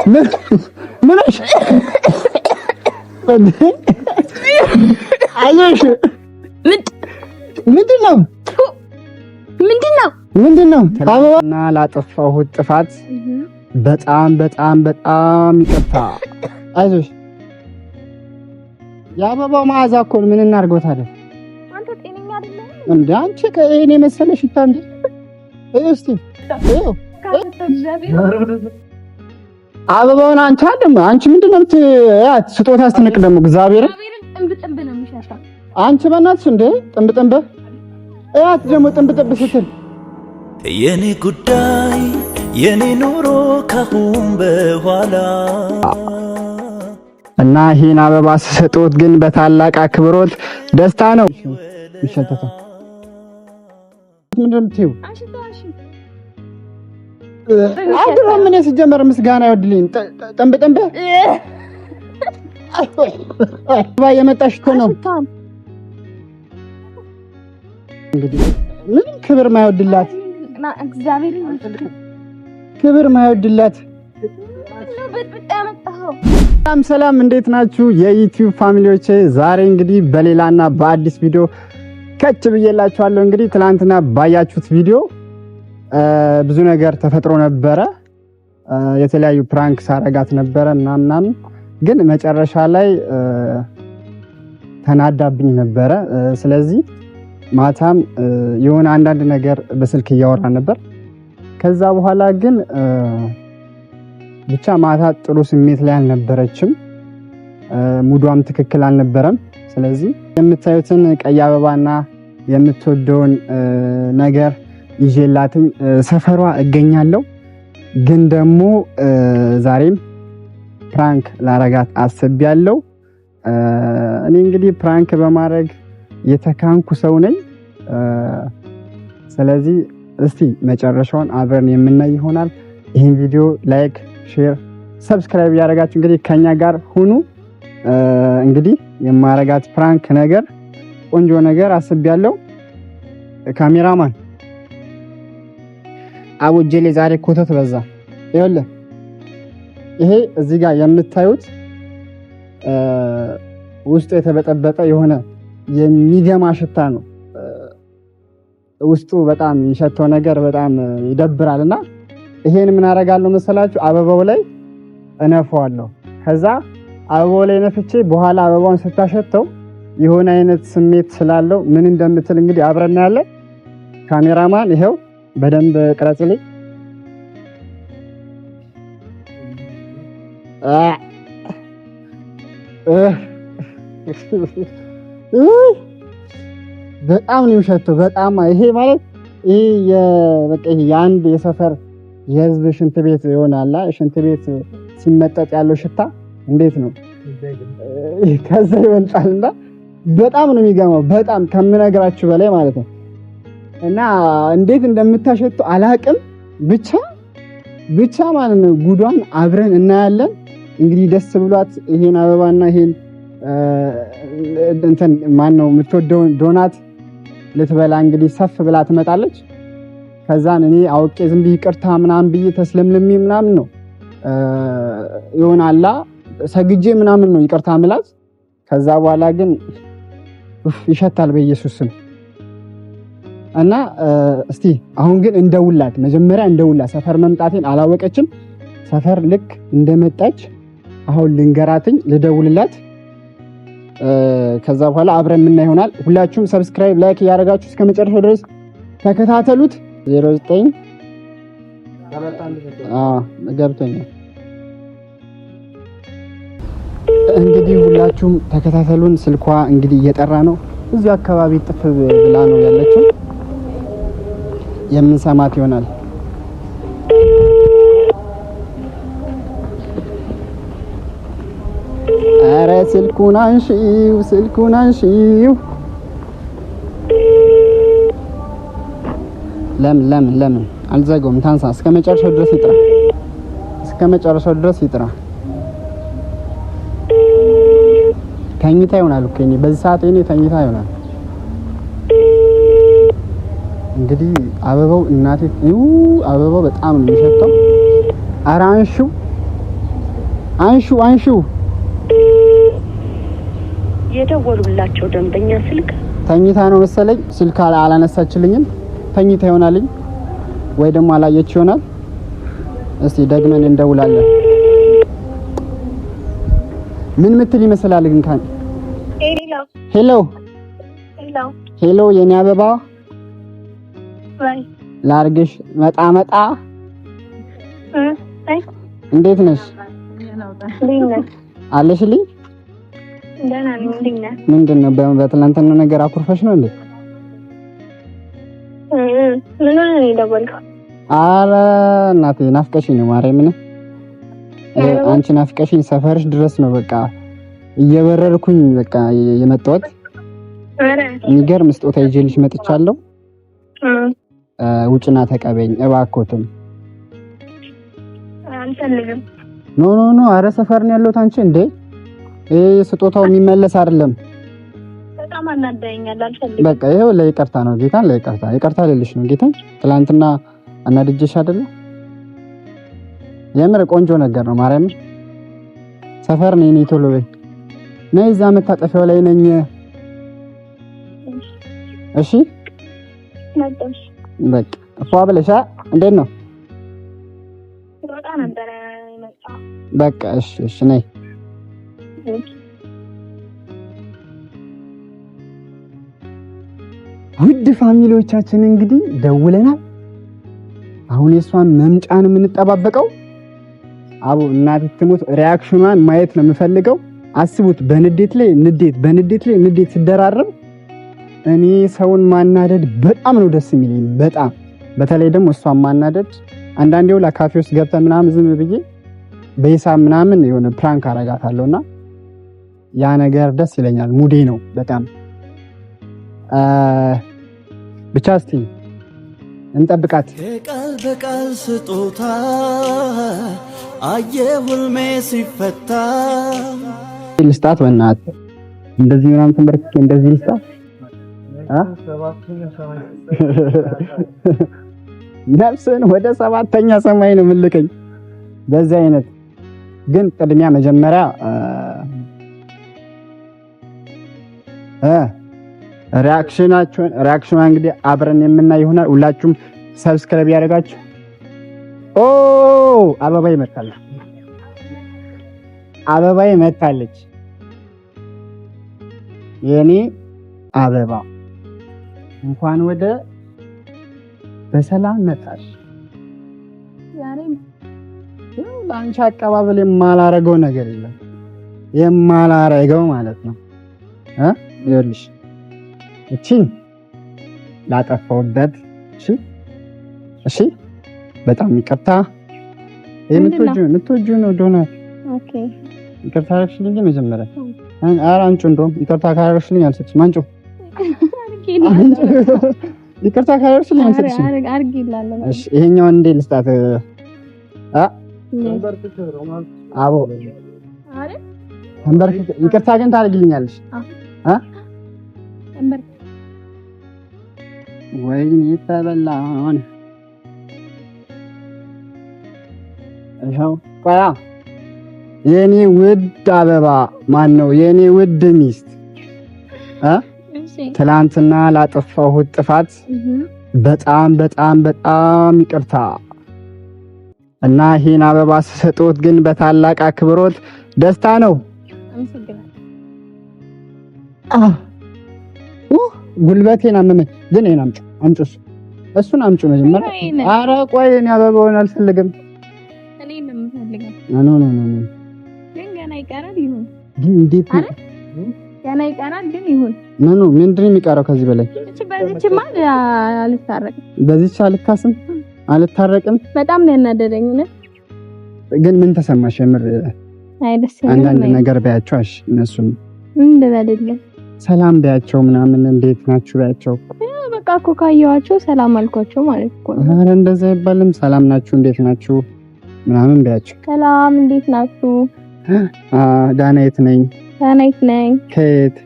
ምንሽ አይዞሽ። ምንድነው አበባና ላጠፋሁት ጥፋት በጣም ይቅርታ። አይዞሽ። የአበባው መዓዛ እኮ ምን እናድርገው ታዲያ? አንተ ጤነኛ አይደለም እንዴ? አንቺ ከእኔ መሰለሽ ይታንጂ እስቲ አበባውን አንቺ አይደለም አንቺ ምንድነው ስጦታ አስተነቅ ደግሞ እግዚአብሔርን ጥንብ ነው የሚሻሻው። አንቺ በእናትሽ እንዴ ጥንብ እያት ደግሞ ጥንብ ስትል የኔ ጉዳይ የኔ ኑሮ ካሁን በኋላ እና ይሄን አበባ ስሰጡት ግን በታላቅ አክብሮት ደስታ ነው። ይሸተታ ምንድነው የምትይው? አድሮ ምን ሲጀመር ምስጋና ይወድልኝ ጥንብ አበባ የመጣሽ እኮ ነው። እንግዲህ ምን ክብር ማይወድላት ክብር ማይወድላት። ሰላም እንዴት ናችሁ የዩቲዩብ ፋሚሊዎቼ? ዛሬ እንግዲህ በሌላና በአዲስ ቪዲዮ ከች ብዬላችኋለሁ። እንግዲህ ትናንትና ባያችሁት ቪዲዮ ብዙ ነገር ተፈጥሮ ነበረ። የተለያዩ ፕራንክ ሳረጋት ነበረ ምናምን፣ ግን መጨረሻ ላይ ተናዳብኝ ነበረ። ስለዚህ ማታም የሆነ አንዳንድ ነገር በስልክ እያወራ ነበር። ከዛ በኋላ ግን ብቻ ማታ ጥሩ ስሜት ላይ አልነበረችም፣ ሙዷም ትክክል አልነበረም። ስለዚህ የምታዩትን ቀይ አበባና የምትወደውን ነገር ይዤላትኝ ሰፈሯ እገኛለሁ። ግን ደግሞ ዛሬም ፕራንክ ላረጋት አስቤያለሁ። እኔ እንግዲህ ፕራንክ በማድረግ የተካንኩ ሰው ነኝ። ስለዚህ እስቲ መጨረሻውን አብረን የምናይ ይሆናል። ይህን ቪዲዮ ላይክ፣ ሼር፣ ሰብስክራይብ ያደረጋችሁ እንግዲህ ከኛ ጋር ሁኑ። እንግዲህ የማረጋት ፕራንክ ነገር ቆንጆ ነገር አስቤያለሁ። ካሜራማን አቡጀሌ ዛሬ ኮተት በዛ። ይኸውልህ ይሄ እዚህ ጋር የምታዩት ውስጡ የተበጠበጠ የሆነ የሚገማ ሽታ ነው። ውስጡ በጣም የሚሸተው ነገር በጣም ይደብራልና ይሄን ምን አደርጋለሁ መሰላችሁ? አበባው ላይ እነፋዋለሁ። ከዛ አበባው ላይ ነፍቼ በኋላ አበባውን ስታሸተው የሆነ አይነት ስሜት ስላለው ምን እንደምትል እንግዲህ አብረን እናያለን። ካሜራማን ይሄው በደንብ ቅረጽልኝ። በጣም ነው የሚሸተው። በጣም ይሄ ማለት ይሄ በቃ የአንድ የሰፈር የህዝብ ሽንት ቤት ይሆናል። ሽንት ቤት ሲመጠጥ ያለው ሽታ እንዴት ነው? ከዛ ይወጣልና በጣም ነው የሚገማው። በጣም ከምነግራችሁ በላይ ማለት ነው። እና እንዴት እንደምታሸቱ አላቅም። ብቻ ማለት ነው ጉዷን አብረን እናያለን። እንግዲህ ደስ ብሏት ይሄን አበባና ይሄን እንትን ማን ነው የምትወደውን ዶናት ልትበላ እንግዲህ ሰፍ ብላ ትመጣለች። ከዛን እኔ አውቄ ዝም ብዬ ይቅርታ ምናምን ብዬ ተስለምልሜ ምናምን ነው ይሆናላ ሰግጄ ምናምን ነው ይቅርታ ምላት። ከዛ በኋላ ግን ይሸታል በኢየሱስ ስም። እና እስቲ አሁን ግን እንደውላት መጀመሪያ እንደውላት። ሰፈር መምጣቴን አላወቀችም። ሰፈር ልክ እንደመጣች አሁን ልንገራትኝ፣ ልደውልላት። ከዛ በኋላ አብረን ምን ይሆናል። ሁላችሁም ሰብስክራይብ፣ ላይክ ያደረጋችሁ እስከ መጨረሻው ድረስ ተከታተሉት። 09 ገብቶኛል። እንግዲህ ሁላችሁም ተከታተሉን። ስልኳ እንግዲህ እየጠራ ነው። እዚህ አካባቢ ጥፍ ብላ ነው ያለችው። የምንሰማት ይሆናል። ኧረ ስልኩን አንሺው። ለምን አልዘጋውም? ታንሳ። እስከ መጨረሻው ድረስ ይጥራ። ተኝታ ይሆናል እኮ እኔ በዚህ ሰዓት ተኝታ ይሆናል። እንግዲህ አበባው እናቴ አበባው በጣም ነው የሚሸተው። ኧረ አንሺው አንሹ የደወሉላቸው ደንበኛ ስልክ ተኝታ ነው መሰለኝ። ስልክ አላነሳችልኝም። ተኝታ ይሆናልኝ ወይ ደግሞ አላየች ይሆናል። እስቲ ደግመን እንደውላለን። ምን ምትል ይመስላል ግን ካን ሄሎ የኔ አበባ ላርግሽ መጣ እንዴት ነሽ? አለሽልኝ? ምንድን ነው በትናንትና ነገር አኩርፈሽ ነው እንዴ? ምን ነው የደወልከው? አረ እናቴ ናፍቀሽኝ ነው ማርያምን። አንቺ ናፍቀሽኝ ሰፈርሽ ድረስ ነው በቃ እየበረርኩኝ በቃ የመጣሁት። የሚገርም ስጦታ ይዤልሽ መጥቻለሁ። ውጭና ተቀበይኝ እባክዎትን። አልፈልግም። ኖ አረ ሰፈር ነው ያለሁት። አንቺ እንዴ ስጦታው የሚመለስ አይደለም። በጣም አናደኛል። አልፈልግም። በቃ ይሄው ለይቅርታ ነው ጌታን ይቅርታ ልልሽ ነው ጌታን። ትላንትና አናድጄሽ አይደለ? የምር ቆንጆ ነገር ነው ማርያም። ሰፈር ነኝ እኔ ቶሎ በይ ነይ፣ እዛ መታጠፊያው ላይ ነኝ። እሺ መጣሽ? በቃ ፏ ብለሻ እንዴት ነው? ወጣ ነበር የመጣው። በቃ እሺ ነይ። ውድ ፋሚሊዎቻችን እንግዲህ ደውለናል። አሁን የሷን መምጫ ነው የምንጠባበቀው። አቡ እናቴ ትሞት ሪአክሽኗን ማየት ነው የምፈልገው። አስቡት፣ በንዴት ላይ ንዴት ሲደራረብ። እኔ ሰውን ማናደድ በጣም ነው ደስ የሚለኝ፣ በጣም በተለይ ደግሞ እሷን ማናደድ። አንዳንዴው ለካፌ ውስጥ ገብተን ምናምን ዝም ብዬ በሂሳብ ምናምን የሆነ ፕራንክ አረጋታለሁና ያ ነገር ደስ ይለኛል። ሙዴ ነው በጣም ብቻ እስቲ እንጠብቃት። የቃል በቃል ስጦታ አየሁልሜ ሲፈታ ልስጣት በእናትህ እንደዚህ ምናምን ተንበርክኬ እንደዚህ ልስጣት። ነፍስን ወደ 7ኛ ሰማይ ነው የምልከኝ በዚህ አይነት። ግን ቅድሚያ መጀመሪያ ሪአክሽኗ እንግዲህ አብረን የምናይ ይሆናል። ሁላችሁም ሰብስክራይብ ያደርጋችሁ። አበባዬ መታለች የኔ አበባ። እንኳን ወደ በሰላም መጣሽ። ዛሬም ለአንቺ አቀባበል የማላረገው ነገር የለም፣ የማላረገው ማለት ነው። ይኸውልሽ እቺን ላጠፋሁበት እሺ በጣም ይቅርታ። የምትወጂው ነው ዶናት። ኦኬ ይቅርታ አደረግሽልኝ መጀመሪያ። ኧረ አንቺ እንደውም ይቅርታ ካደረግሽልኝ አልሰጥሽም። አንቺ ይቅርታ ካደረግሽልኝ አልሰጥሽም። እሺ ይሄኛውን እንዴ ልስጣት? አቦ አረ ይቅርታ ግን ታደርግልኛለሽ? ወይኔ ተበላን። ቆያ የኔ ውድ አበባ ማን ነው? የኔ ውድ ሚስት ትላንትና ላጠፋሁት ጥፋት በጣም ይቅርታ እና ይሄን አበባ ስሰጥዎት ግን በታላቅ አክብሮት ደስታ ነው። ጉልበቴን አመመኝ። ግን ይሄን አምጪ እሱን አምጪ መጀመሪያ። ኧረ ቆይ እኔ አበባውን አልፈልግም። እኔ ነው የምፈልገው። ኖ ግን ገና ይቀራል። ይሁን ግን እንዴት ነው? ገና ይቀራል ግን ይሁን። ኖ ምንድን ነው የሚቀረው ከዚህ በላይ? በዚህማ አልታረቅም። በዚህች አልታረቅም። በጣም ነው ያናደደኝ ነው። ግን ምን ተሰማሽ? የምር አይደስ አንዳንድ ነገር ባያቸው እሺ፣ እነሱን እንደበደልኝ ሰላም ባያቸው ምናምን እንዴት ናችሁ ባያቸው። በቃ እኮ ካየኋቸው ሰላም አልኳቸው ማለት እኮ ነው። ኧረ እንደዛ አይባልም። ሰላም ናችሁ እንዴት ናችሁ ምናምን ባያቸው። ሰላም እንዴት ናችሁ? ዳናይት ነኝ። ከየት?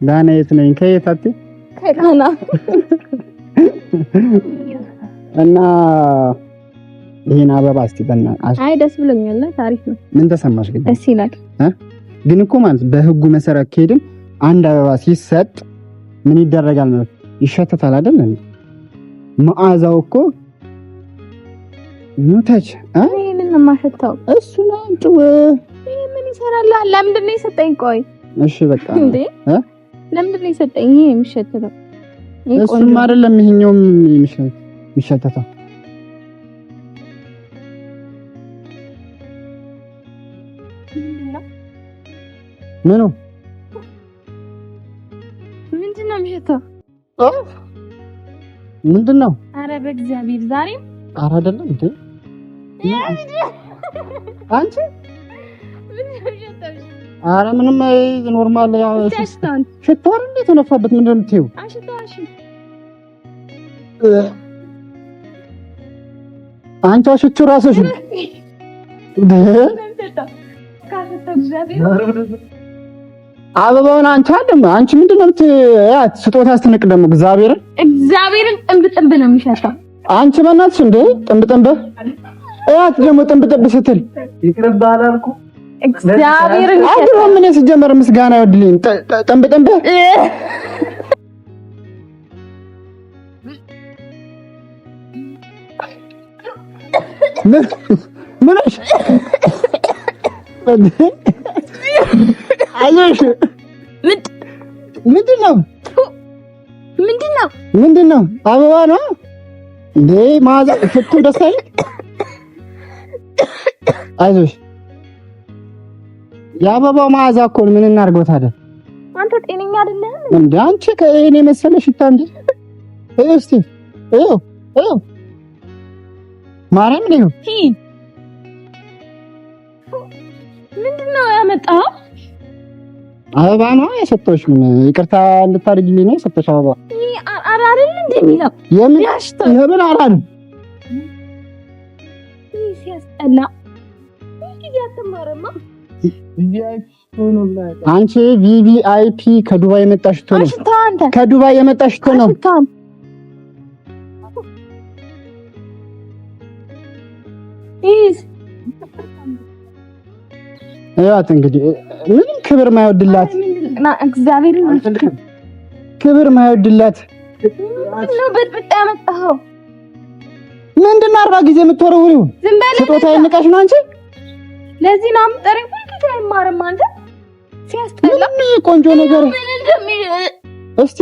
ዳናይት ነኝ። ከየት አትይ? ከቃና እና ይሄን አበባ እስቲ በእናትሽ። አይ ደስ ብሎኛል። ታሪፍ ነው። ምን ተሰማሽ ግን? ደስ ይላል። ግን እኮ ማለት በህጉ መሰረት ከሄድን አንድ አበባ ሲሰጥ ምን ይደረጋል ማለት ይሸተታል አይደል እንዴ? መዓዛው እኮ ኑተች ይሄንን ማሸታው እሱ ነው እንጭው ይሄ ምን ይሰራል? ለምንድን ነው የሰጠኝ? ቆይ እሺ በቃ እንዴ ለምንድን ነው የሰጠኝ? ይሄ የሚሸተተው እሱም አይደለም ይሄኛውም የሚሸተተው ምኑ ምንድነው የሚሸተው? ምንድነው? አረ በእግዚአብሔር ዛሬም አረ አይደለም እንዴ አንቺ አረ ምንም ኖርማል ያው ሽቶ አይደል እንዴ ተነፋበት ምንድነው የምትይው? አሽታሽ አንቺ ሽቶ ራስሽ አበባውን አንቺ ምንድነው ስጦታ አስተነቅ ደግሞ እግዚአብሔርን ጥንብ ነው የሚሸጠው። አንቺ በእናትሽ እንዴ ጥንብ ደግሞ ጥንብ ስትል ይቅርብሃል አልኩ። እግዚአብሔርን አድሮ ምን ሲጀመር ምስጋና ይወድልኝ ጥንብ ምንሽ አይሽ ምንድነው? አበባ ነው እንዴ? ማዛ ፍቱ ደስ አይል? አይዞሽ የአበባው ማዛ እኮ ምን እናድርገው ታዲያ? አንተ ጤነኛ አይደለህ እንዴ? አንቺ ከእኔ መሰለሽ እንዴ? እስቲ ማርያም ነው ምንድነው ያመጣው? አበባ ነው የሰጠሁሽ። ምን ይቅርታ እንድታደርጊልኝ ነው የሰጠሁሽ አበባ። ይሄ አራራል እንደሚለው የምን አራል? ይሄ ሲያስጠላ። ይሄ ያተማረማ አንቺ ቪቪአይፒ ከዱባይ የመጣሽ ቶ ነው። ከዱባይ የመጣሽ ቶ ነው። ያት እንግዲህ ምንም ክብር ማይወድላት እግዚአብሔርን ክብር ማይወድላት ነው። በጥብጣ ያመጣው ምንድነው? 40 ጊዜ የምትወረውሪው ስጦታ ይንቀሽ ነው አንቺ። ለዚህ ነው አምጠረኝ ሁልጊዜ አይማርም አንተ። ሲያስጠላ ቆንጆ ነገር እስቲ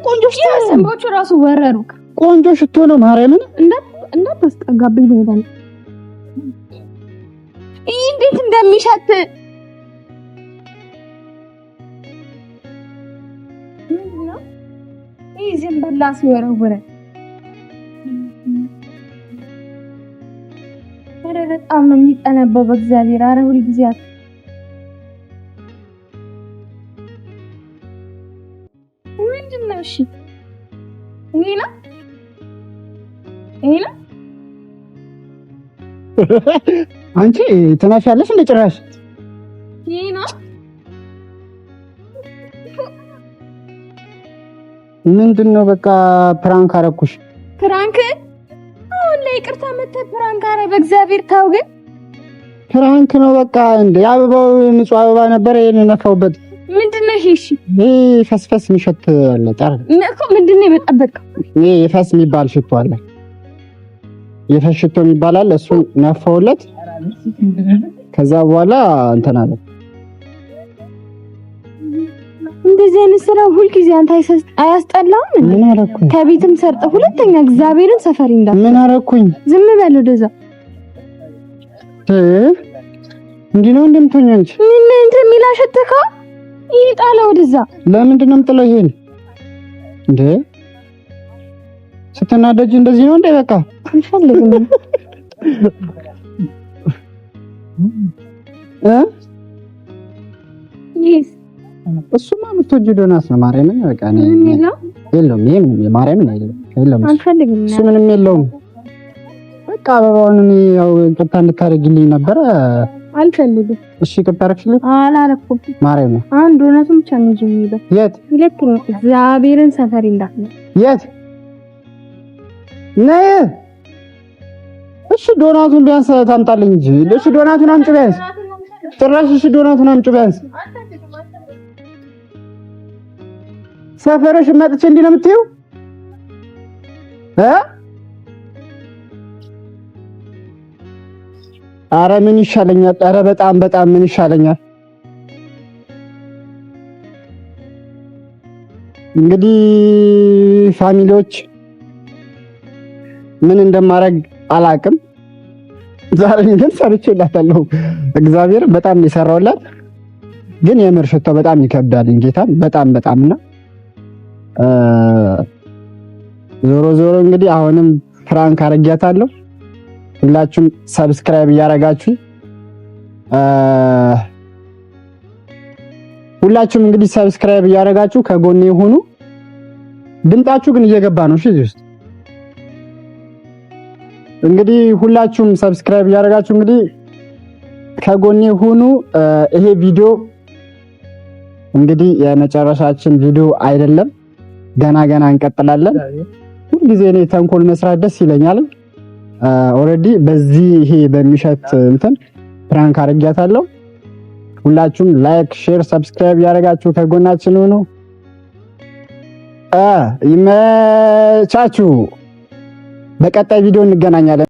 ቆንጆ ሽቶ ራሱ ወረሩ። ቆንጆ ሽቶ ነው። ማርያምን እንዳታስጠጋብኝ ነው። እንዴት እንደሚሸት ምንድነው? ዝም ብላ ሲወረውረ በጣም ነው የሚጠነበው። በእግዚአብሔር አረ ሁሉ ጊዜ ምንድነው? እሺ ይሄ ነው አንቺ ትናሻለሽ እንደ ጭራሽ ይሄ ነው ምንድነው? በቃ ፕራንክ አረኩሽ። ፕራንክ አሁን ላይ ይቅርታ መተህ ፕራንክ አረ በእግዚአብሔር ታው። ግን ፕራንክ ነው በቃ። እንደ አበባው ንጹህ አበባ ነበር ይሄን ነፋውበት። ምንድነው? እሺ ይሄ ፈስፈስ የሚሸት አለ ጣር እኮ ምንድነው የመጣበቀው? ይሄ የፈስ የሚባል ሽቶ አለ። የፈስ ሽቶ የሚባል አለ። እሱን ነፋውለት። ከዛ በኋላ እንትን አለ። እንደዚህ አይነት ስራ ሁልጊዜ አንተ አያስጠላም? ምን አረኩኝ? ከቤትም ሰርጠ ሁለተኛ እግዚአብሔርን ሰፈሪ እንዳት ምን አረኩኝ? ዝም በል ወደዛ። እንዲህ ነው እንደምትሆኝ አንቺ። ምን እንትን የሚላሸተካ ይጣላ ወደዛ። ለምንድን ነው የምጥለው? ይሄን እንዴ ስትናደጂ እንደዚህ ነው እንዴ? በቃ አልፈልግም ይስ እሱማ የምትወጂው ዶናት ነው። ማርያምን በቃ ነው የለውም። ይሄም ማርያምን የለውም። አልፈልግም። እሱ ምንም የለውም። በቃ አበባውን ያው ይቅርታ እንድታደርጊልኝ ነበረ። አልፈልግም። እሺ ይቅርታ አደረግሽልኝ? አላረኩም። ማርያም አንድ ዶናቱን ብቻ ነው የሚለው። የት ሁለተኛ እግዚአብሔርን ሰፈሪ እንዳትነው። የት ነይ። እሺ ዶናቱን ቢያንስ ታምጣልኝ እንጂ። እሺ ዶናቱን አምጪ ቢያንስ ጭራሽ። እሺ ዶናቱን አምጪ ቢያንስ። ሰፈርሽ መጥቼ እንዲህ ነው የምትይው? ኧረ ምን ይሻለኛል? ኧረ በጣም ምን ይሻለኛል? እንግዲህ ፋሚሊዎች ምን እንደማደርግ አላቅም። ዛሬ ግን ሰርቼላታለሁ። እግዚአብሔር በጣም የሰራውላት ግን የምር ሽታው በጣም ይከብዳል። ጌታን በጣምና ዞሮ እንግዲህ አሁንም ፍራንክ አረጋታለሁ። ሁላችሁም ሰብስክራይብ እያረጋችሁ ሁላችሁም እንግዲህ ሰብስክራይብ እያረጋችሁ ከጎኔ ሁኑ። ድምጣችሁ ግን እየገባ ነው። እሺ እዚህ ውስጥ እንግዲህ ሁላችሁም ሰብስክራይብ እያረጋችሁ እንግዲህ ከጎኔ ሁኑ። ይሄ ቪዲዮ እንግዲህ የመጨረሻችን ቪዲዮ አይደለም። ገና እንቀጥላለን። ሁልጊዜ እኔ ተንኮል መስራት ደስ ይለኛል። ኦሬዲ በዚህ ይሄ በሚሸት እንትን ፕራንክ አድርጊያታለሁ። ሁላችሁም ላይክ፣ ሼር፣ ሰብስክራይብ ያደረጋችሁ ከጎናችን ሁኑ። ይመቻችሁ። በቀጣይ ቪዲዮ እንገናኛለን።